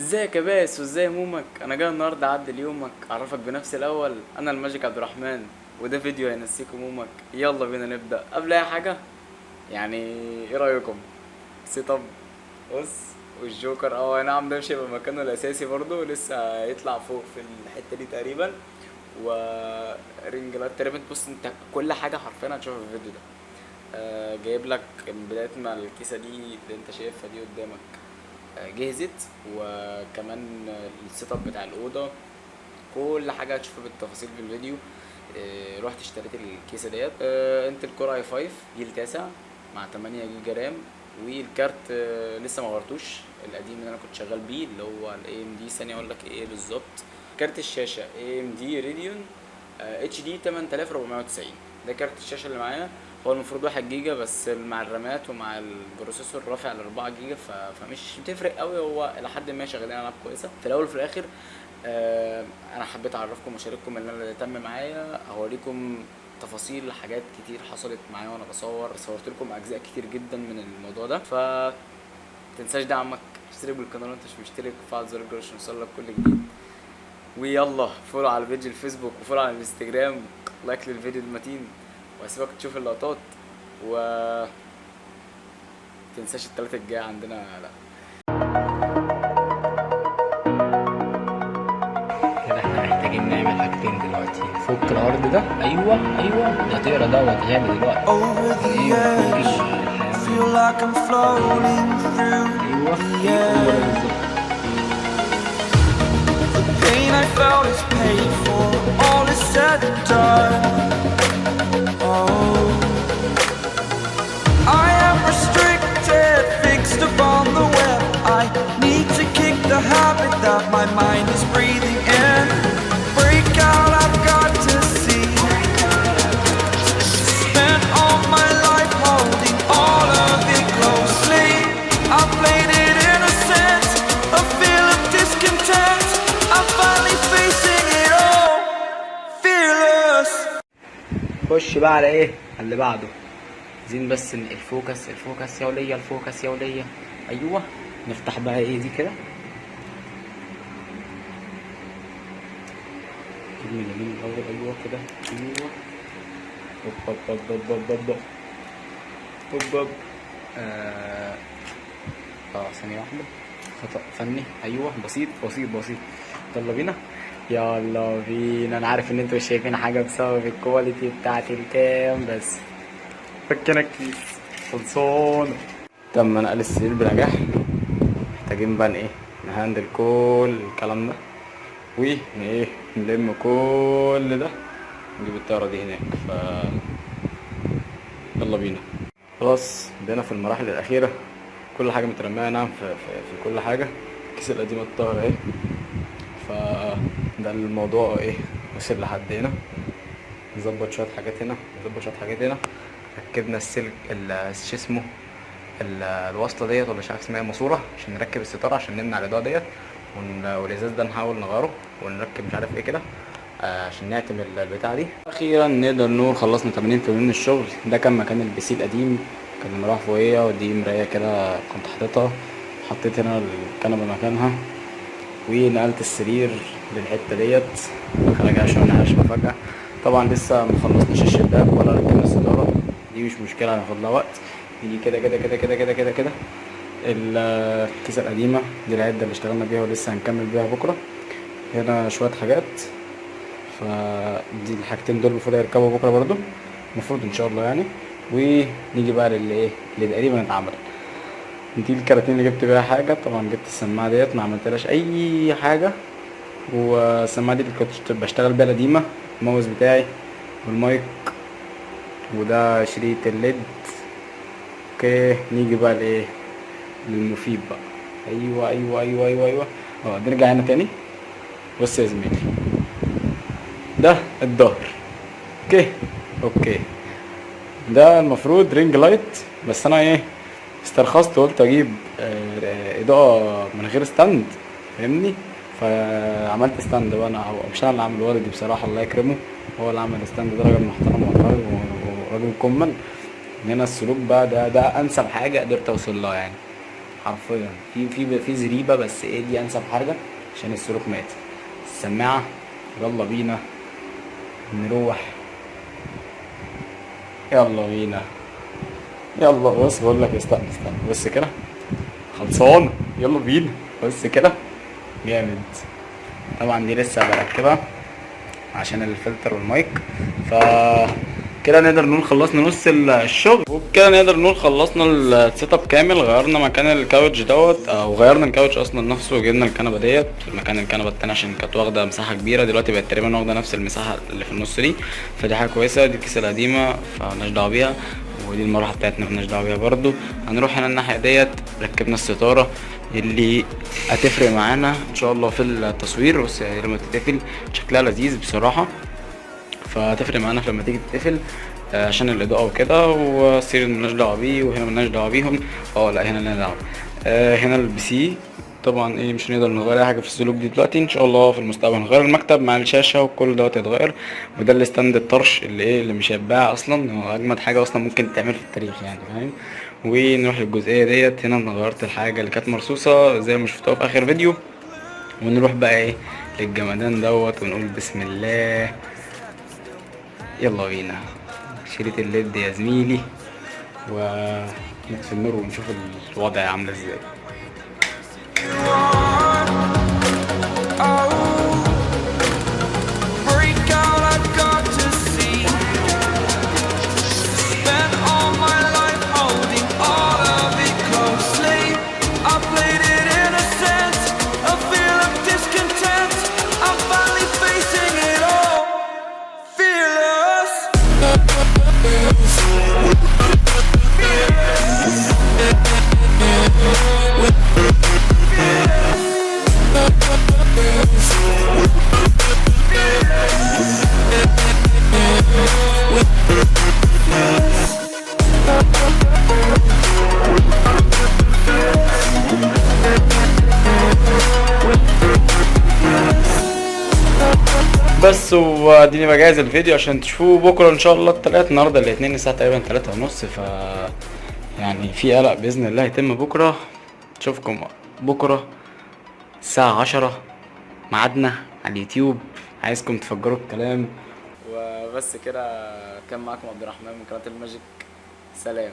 ازيك يا باس وازاي همومك؟ انا جاي النهارده اعدل يومك، اعرفك بنفسي الاول. انا الماجيك عبد الرحمن، وده فيديو هينسيك همومك. يلا بينا نبدا. قبل اي حاجه يعني ايه رايكم؟ سيت اب. بص، والجوكر اي نعم ده مش هيبقى مكانه الاساسي، برضه لسه هيطلع فوق في الحته دي تقريبا. ورينج لايت تقريبا. بص انت كل حاجه حرفيا هتشوفها في الفيديو ده. جايب لك من بدايه ما الكيسه دي اللي انت شايفها دي قدامك جهزت، وكمان السيت اب بتاع الاوضه، كل حاجه هتشوفها بالتفاصيل في الفيديو. رحت اشتريت الكيسه ديت، انتل كور اي 5 جيل تاسع مع 8 جيجا رام. والكارت لسه ما غيرتوش، القديم اللي انا كنت شغال بيه اللي هو الاي ام دي. ثانيه اقول لك ايه بالظبط. كارت الشاشه اي ام دي ريديون اتش دي 8490. ده كارت الشاشه اللي معايا. هو المفروض 1 جيجا، بس مع الرامات ومع البروسيسور رافع ل 4 جيجا، فمش بتفرق قوي. هو الى حد ما شغالين العاب كويسه في الاول وفي الاخر. انا حبيت اعرفكم واشارككم ان انا اللي تم معايا، اوريكم تفاصيل حاجات كتير حصلت معايا وانا بصور. صورت لكم اجزاء كتير جدا من الموضوع ده. تنساش دعمك، اشترك بالقناه وانت مش مشترك، وفعل زر الجرس عشان يوصلك كل جديد. ويلا فولو على البيج الفيسبوك وفولو على الانستجرام. لايك للفيديو المتين، واسيبك تشوف اللقطات. و تنساش التلاتة الجاية عندنا. لا كده احنا محتاجين نعمل حاجتين دلوقتي. نفك العرض ده. ايوه ده طيرة دوت غالي دلوقتي. Over the edge, feel like I'm floating through the air. The pain I felt is paid for, all is said and done. Oh, I am restricted, fixed upon the web. I need to kick the habit that my mind is breathing in. Break out, I've got to see. Spent all my life holding all of it closely. I played it innocent, a feel of discontent. I'm finally facing it all, fearless. خش بقى على ايه اللي بعده. عايزين بس الفوكس يا ولية، الفوكس يا ولية. ايوه نفتح بقى ايه دي كده. كلمة جميل الاول. ايوه كده. ايوه هوب هوب هوب هوب هوب هوب هوب. ثانية واحدة. خطأ فني. ايوه بسيط. يلا بينا. يلا بينا. انا عارف ان انتوا مش شايفين حاجة بسبب الكواليتي بتاعت الكام، بس فكنا الكيس خلصان. تم نقل السرير بنجاح. محتاجين بقى ايه نهندل كل الكلام ده، وايه نلم كل ده، نجيب الطيارة دي هناك. يلا بينا. خلاص بدينا في المراحل الأخيرة. كل حاجة مترمية نعم في كل حاجة. الكيس القديمة الطاهرة اهي. فده الموضوع ايه وصل لحد هنا. نظبط شوية حاجات هنا، ركبنا السلك شو اسمه الوصلة ديت، ولا مش عارف اسمها، ماسورة، عشان نركب الستارة عشان نمنع الإضاءة ديت. والإزاز ده نحاول نغيره ونركب مش عارف ايه كده عشان نعتم البتاع دي. اخيرا نقدر نقول خلصنا 80% من الشغل. ده كان مكان البي سي القديم، كان المروحة فوقية، ودي مراية كده كنت حاططها. حطيت هنا الكنبة مكانها، ونقلت السرير للحتة ديت. خليها عشان منعهاش مفاجأة. طبعا لسه مخلصناش الشباك ولا ركبنا الستارة، دي مش مشكلة هناخد لها وقت. دي كده كده كده كده كده كده كده الكيسة القديمة دي، العدة اللي اشتغلنا بيها ولسه هنكمل بيها بكرة. هنا شوية حاجات، فدي الحاجتين دول المفروض هيركبوا بكرة برضو، المفروض ان شاء الله يعني. ونيجي بقى اللي تقريبا اتعمل. دي الكراتين اللي جبت بيها حاجة. طبعا جبت السماعة ديت ما عملتلاش اي حاجة، والسماعة دي اللي كنت بشتغل بيها القديمة، الماوس بتاعي والمايك، وده شريط الليد. اوكي نيجي بقى للمفيد بقى. ايوه نرجع هنا تاني. بص يا زميلي، ده الظهر. اوكي ده المفروض رينج لايت، بس انا استرخصت وقلت اجيب اضاءة من غير ستاند، فاهمني؟ فعملت ستاند بقى. انا مش انا اللي عامل، والدي بصراحة الله يكرمه هو اللي عمل ستاند. ده راجل محترم وراجل كمل. هنا السلوك بقى ده انسب حاجة قدرت اوصل لها يعني. حرفيا في زريبه، بس ايه دي انسب حاجه عشان السلوك مات. السماعه، يلا بينا نروح، يلا بينا، يلا. بص بقول لك استنى بس كده خلصان، يلا بينا بس كده جامد. طبعا دي لسه بركبها عشان الفلتر والمايك. ف كده نقدر نقول خلصنا نص الشغل، وبكده نقدر نقول خلصنا السيت اب كامل. غيرنا مكان الكاوتش دوت، او غيرنا الكاوتش اصلا نفسه، وجبنا الكنبه ديت في مكان الكنبه التانية عشان كانت واخده مساحه كبيره. دلوقتي بقت تقريبا واخده نفس المساحه اللي في النص دي، فدي حاجه كويسه. دي الكيسه القديمه فمالناش دعوه بيها، ودي المروحه بتاعتنا مالناش دعوه بيها برضو. هنروح هنا الناحيه ديت، ركبنا الستاره اللي هتفرق معانا ان شاء الله في التصوير. بس لما تتقفل شكلها لذيذ بصراحه، فهتفرق معانا لما تيجي تتقفل عشان الاضاءه وكده. والسرير ملناش دعوه بيه، وهنا ملناش دعوه بيهم. لا هنا لنا دعوه. هنا البي سي طبعا ايه مش هنقدر نغير اي حاجه في السلوك دي دلوقتي. ان شاء الله في المستقبل هنغير المكتب مع الشاشه وكل دوت يتغير. وده الستاند الطرش اللي مش هيتباع اصلا، هو اجمد حاجه اصلا ممكن تعمل في التاريخ يعني، فاهم. ونروح للجزئيه ديت. هنا انا غيرت الحاجه اللي كانت مرصوصه زي ما شفتوها في اخر فيديو، ونروح بقى ايه للجمدان دوت ونقول بسم الله، يلا بينا. شريط الليد يا زميلي، ونطفي النور ونشوف الوضع عامل ازاي. Break out, I've got to see. Spent all my life holding all of it closely. I played it innocent, a feel of discontent. I'm finally facing it all, fearless. بس واديني بجهز الفيديو عشان تشوفوه بكره ان شاء الله التلات. النهارده الاثنين الساعه تقريبا 3:30، ف يعني في قلق باذن الله هيتم بكره. اشوفكم بكره الساعه 10 ميعادنا على اليوتيوب. عايزكم تفجروا الكلام. وبس كده، كان معاكم عبد الرحمن من قناه الماجيك. سلام.